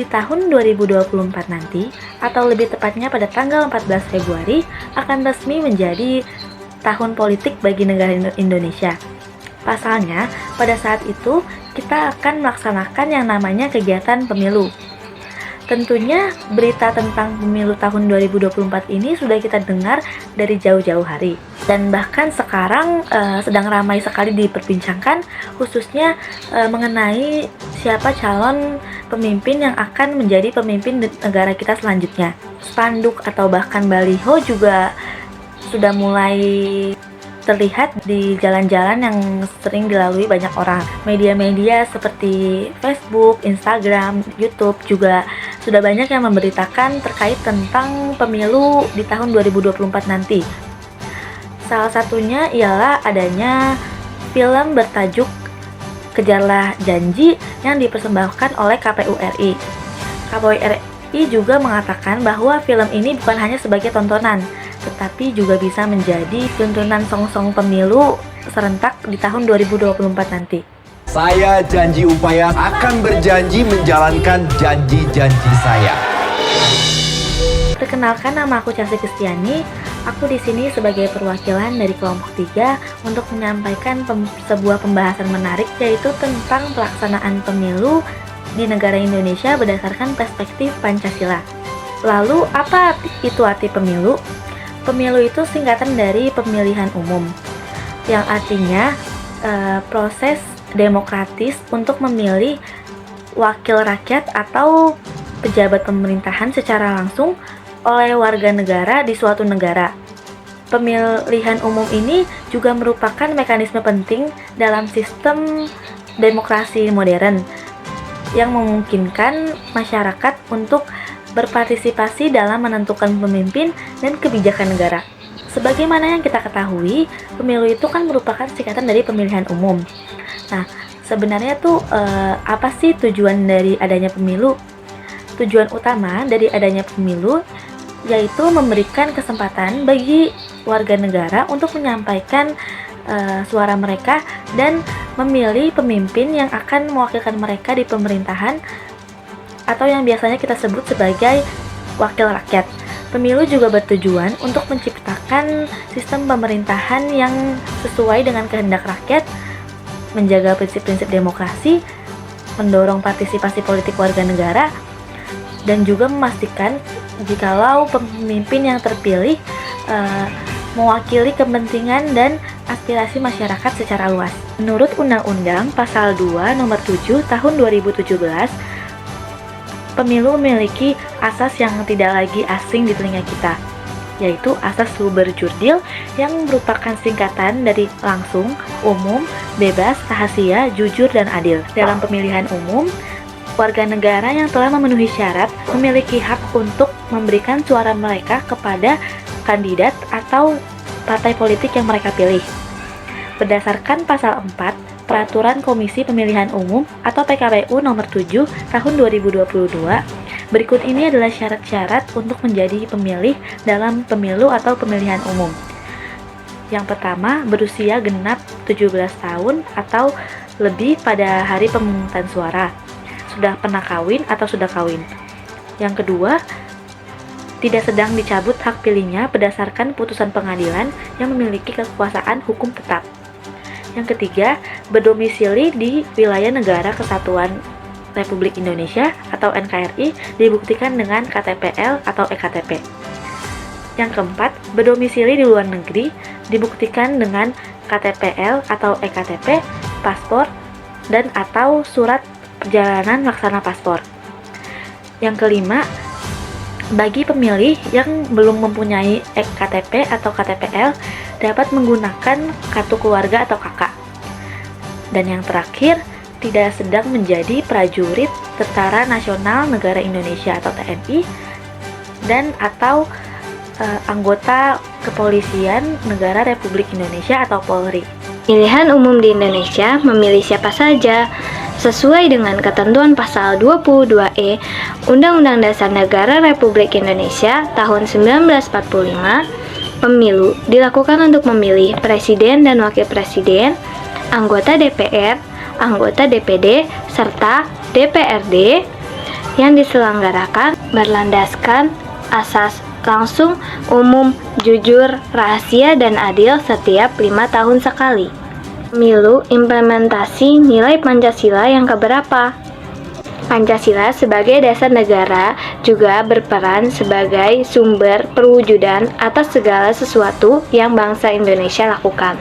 Di tahun 2024 nanti, atau lebih tepatnya pada tanggal 14 Februari, akan resmi menjadi tahun politik bagi negara Indonesia. Pasalnya, pada saat itu kita akan melaksanakan yang namanya kegiatan pemilu. Tentunya berita tentang pemilu tahun 2024 ini sudah kita dengar dari jauh-jauh hari. Dan bahkan sekarang sedang ramai sekali diperbincangkan, khususnya mengenai siapa calon pemimpin yang akan menjadi pemimpin negara kita selanjutnya. Spanduk atau bahkan baliho juga sudah mulai terlihat di jalan-jalan yang sering dilalui banyak orang. Media-media seperti Facebook, Instagram, YouTube juga sudah banyak yang memberitakan terkait tentang pemilu di tahun 2024 nanti. Salah satunya ialah adanya film bertajuk Kejarlah Janji yang dipersembahkan oleh KPU RI. KPU RI juga mengatakan bahwa film ini bukan hanya sebagai tontonan, tetapi juga bisa menjadi tuntunan song-song pemilu serentak di tahun 2024 nanti. Saya janji upaya akan berjanji menjalankan janji-janji saya. Perkenalkan, nama aku Chelsea Kristiani. Aku di sini sebagai perwakilan dari kelompok 3 untuk menyampaikan sebuah pembahasan menarik, yaitu tentang pelaksanaan pemilu di negara Indonesia berdasarkan perspektif Pancasila. Lalu, apa itu arti pemilu? Pemilu itu singkatan dari pemilihan umum, yang artinya proses demokratis untuk memilih wakil rakyat atau pejabat pemerintahan secara langsung oleh warga negara di suatu negara. Pemilihan umum ini juga merupakan mekanisme penting dalam sistem demokrasi modern yang memungkinkan masyarakat untuk berpartisipasi dalam menentukan pemimpin dan kebijakan negara. Sebagaimana yang kita ketahui, pemilu itu kan merupakan singkatan dari pemilihan umum. Nah, sebenarnya tuh apa sih tujuan dari adanya pemilu? Tujuan utama dari adanya pemilu yaitu memberikan kesempatan bagi warga negara untuk menyampaikan suara mereka dan memilih pemimpin yang akan mewakilkan mereka di pemerintahan atau yang biasanya kita sebut sebagai wakil rakyat. Pemilu juga bertujuan untuk menciptakan sistem pemerintahan yang sesuai dengan kehendak rakyat, menjaga prinsip-prinsip demokrasi, mendorong partisipasi politik warga negara, dan juga memastikan jikalau pemimpin yang terpilih mewakili kepentingan dan aspirasi masyarakat secara luas. Menurut Undang-Undang Pasal 2 Nomor 7 Tahun 2017, pemilu memiliki asas yang tidak lagi asing di telinga kita, yaitu asas luber jurdil yang merupakan singkatan dari langsung, umum, bebas, rahasia, jujur, dan adil. Dalam pemilihan umum, warga negara yang telah memenuhi syarat memiliki hak untuk memberikan suara mereka kepada kandidat atau partai politik yang mereka pilih. Berdasarkan pasal 4 Peraturan Komisi Pemilihan Umum atau PKPU nomor 7 tahun 2022, berikut ini adalah syarat-syarat untuk menjadi pemilih dalam pemilu atau pemilihan umum. Yang pertama, berusia genap 17 tahun atau lebih pada hari pemungutan suara. Sudah pernah kawin atau sudah kawin. Yang kedua, tidak sedang dicabut hak pilihnya berdasarkan putusan pengadilan yang memiliki kekuasaan hukum tetap. Yang ketiga, berdomisili di wilayah Negara Kesatuan Republik Indonesia atau NKRI dibuktikan dengan KTPL atau EKTP. Yang keempat, berdomisili di luar negeri dibuktikan dengan KTPL atau EKTP, paspor, dan atau surat perjalanan laksana paspor. Yang kelima, bagi pemilih yang belum mempunyai KTP atau KTPL dapat menggunakan kartu keluarga atau KK. Dan yang terakhir, tidak sedang menjadi prajurit Tentara Nasional Negara Indonesia atau TNI dan atau anggota Kepolisian Negara Republik Indonesia atau Polri. Pilihan umum di Indonesia memilih siapa saja sesuai dengan ketentuan pasal 22E Undang-Undang Dasar Negara Republik Indonesia tahun 1945. Pemilu dilakukan untuk memilih presiden dan wakil presiden, anggota DPR, anggota DPD, serta DPRD yang diselenggarakan berlandaskan asas langsung, umum, jujur, rahasia, dan adil setiap 5 tahun sekali. Pemilu implementasi nilai Pancasila yang keberapa? Pancasila sebagai dasar negara juga berperan sebagai sumber perwujudan atas segala sesuatu yang bangsa Indonesia lakukan.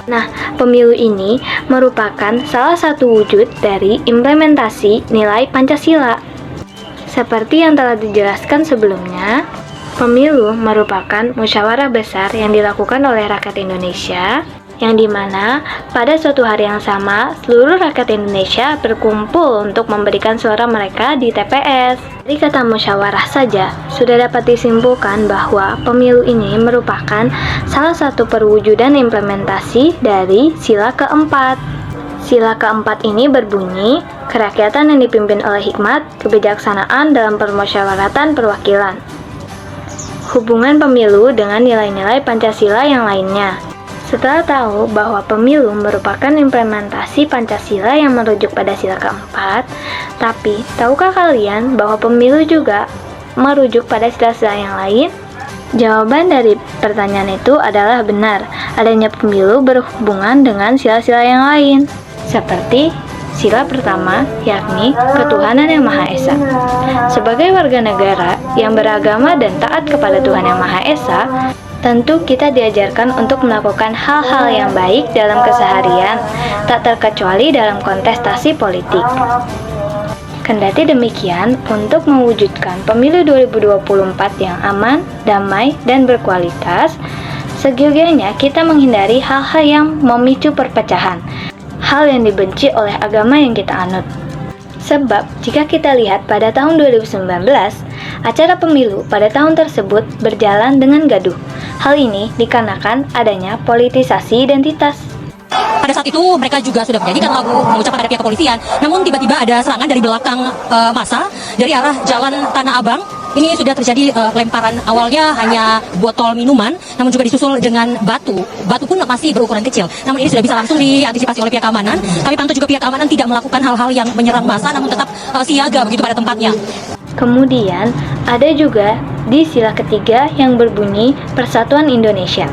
Nah, pemilu ini merupakan salah satu wujud dari implementasi nilai Pancasila. Seperti yang telah dijelaskan sebelumnya, pemilu merupakan musyawarah besar yang dilakukan oleh rakyat Indonesia, yang dimana pada suatu hari yang sama seluruh rakyat Indonesia berkumpul untuk memberikan suara mereka di TPS. Dari kata musyawarah saja sudah dapat disimpulkan bahwa pemilu ini merupakan salah satu perwujudan implementasi dari sila keempat. Sila keempat ini berbunyi, kerakyatan yang dipimpin oleh hikmat, kebijaksanaan dalam permusyawaratan perwakilan. Hubungan pemilu dengan nilai-nilai Pancasila yang lainnya. Setelah tahu bahwa pemilu merupakan implementasi Pancasila yang merujuk pada sila keempat, tapi tahukah kalian bahwa pemilu juga merujuk pada sila-sila yang lain? Jawaban dari pertanyaan itu adalah benar, adanya pemilu berhubungan dengan sila-sila yang lain, seperti sila pertama, yakni ketuhanan yang Maha Esa. Sebagai warga negara yang beragama dan taat kepada Tuhan yang Maha Esa, tentu kita diajarkan untuk melakukan hal-hal yang baik dalam keseharian, tak terkecuali dalam kontestasi politik. Kendati demikian, untuk mewujudkan pemilu 2024 yang aman, damai, dan berkualitas, seyogyanya kita menghindari hal-hal yang memicu perpecahan, hal yang dibenci oleh agama yang kita anut. Sebab, jika kita lihat pada tahun 2019, acara pemilu pada tahun tersebut berjalan dengan gaduh. Hal ini dikarenakan adanya politisasi identitas. Pada saat itu mereka juga sudah menyanyikan lagu mengucapkan ada pihak kepolisian. Namun tiba-tiba ada serangan dari belakang massa dari arah Jalan Tanah Abang. Ini sudah terjadi lemparan, awalnya hanya botol minuman, namun juga disusul dengan batu. Batu pun masih berukuran kecil. Namun ini sudah bisa langsung diantisipasi oleh pihak keamanan. Kami pantau juga pihak keamanan tidak melakukan hal-hal yang menyerang massa, namun tetap siaga begitu pada tempatnya. Kemudian ada juga di sila ketiga yang berbunyi Persatuan Indonesia,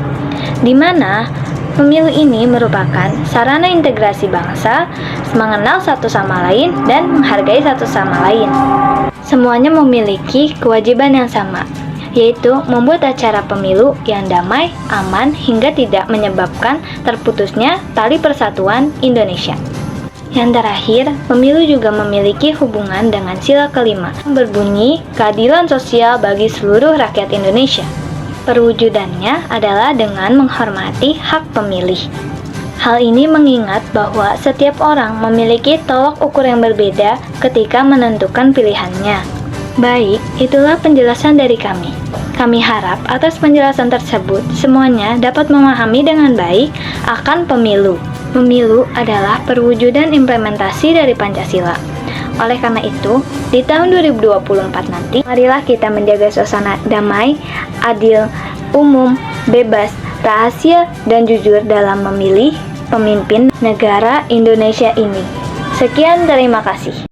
di mana pemilu ini merupakan sarana integrasi bangsa, mengenal satu sama lain, dan menghargai satu sama lain. Semuanya memiliki kewajiban yang sama, yaitu membuat acara pemilu yang damai, aman, hingga tidak menyebabkan terputusnya tali persatuan Indonesia. Yang terakhir, pemilu juga memiliki hubungan dengan sila kelima, yang berbunyi keadilan sosial bagi seluruh rakyat Indonesia. Perwujudannya adalah dengan menghormati hak pemilih. Hal ini mengingat bahwa setiap orang memiliki tolak ukur yang berbeda ketika menentukan pilihannya. Baik, itulah penjelasan dari kami. Kami harap atas penjelasan tersebut semuanya dapat memahami dengan baik akan pemilu. Pemilu adalah perwujudan implementasi dari Pancasila. Oleh karena itu, di tahun 2024 nanti, marilah kita menjaga suasana damai, adil, umum, bebas, rahasia, dan jujur dalam memilih pemimpin negara Indonesia ini. Sekian, terima kasih.